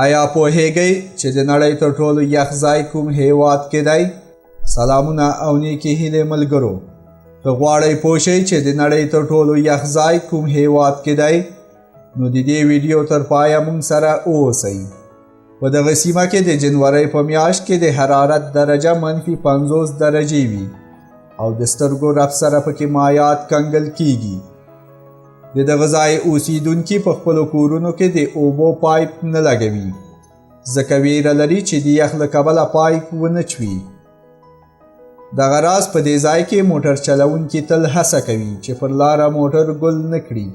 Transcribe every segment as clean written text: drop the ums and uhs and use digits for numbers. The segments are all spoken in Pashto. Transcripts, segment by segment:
آیا پوهیګی چې د نړۍ تر ټولو یخ ځای کوم هیواد کې دی؟ سلامونه او نیکې هیلې ملګرو. که غواړئ پوه شئ چې د نړۍ تر ټولو یخ ځای کوم هیواد کې دی، نو د دې ویډیو تر پایه موږ سره اوسئ. په دغه سیمه کې د جنوري په میاشت کې د حرارت درجه منفي 50 درجې وي او د سترګو رپ سره پکې مایعات کنګل کېږي. د دغه ځای اوسیدونکي په خپلو کورونو کې د اوبو پایپ نه لګوي، ځکه ویره لري چې د یخ له کبله پایپ ونه چوي. دغه راز په دې ځای کې موټر چلونکي تل هڅه کوي چې پر لاره موټر ګل نه کړي،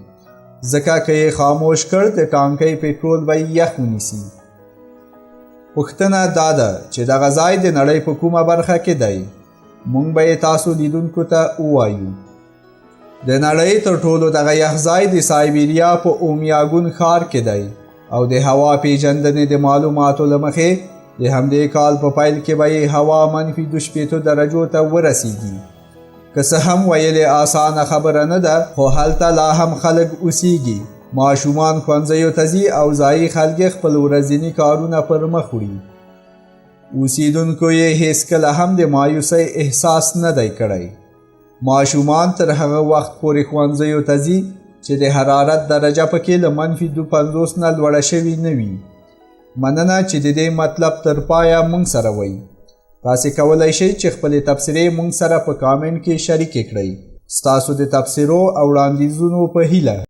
ځکه که یې خاموش کړ د ټانکۍ پټرول به یخ ونیسي. پوښتنه دا ده چې دغه ځای د نړۍ په کومه برخه کې دی؟ موږ به یې تاسو لیدونکو ته ووایو. د نړۍ تر ټولو دغه یخ ځای د سایبیریا په اومیاګون ښار کې دی او د هوا پیژندنې د معلوماتو له مخې د همدې کال په پیل کې به یې هوا منفي 2 درجو ته ورسیږي. که څه هم ویلې اسانه خبره نه ده، خو هلته لا هم خلک اوسیږي. ماشومان ښوونځیو ته ځي او ځایي خلک خپل ورځني کارونه پر مخ وړي. اوسیدونکو یې هیڅکله هم د مایوسۍ احساس نه دی کړی. ماشومان تر هغه وخت پورې ښوونځیو ته ځي چې د حرارت درجه پکې له منفي 50 نه لوړه شوې نه وي. مننه چې د دې مطلب تر پایه موږ سره وئ. تاسې کولی شئ چې خپلې تبصرې موږ سره په کامنټ کې شریکې کړئ. ستاسو د تبصرو او وړاندیزونو په هیله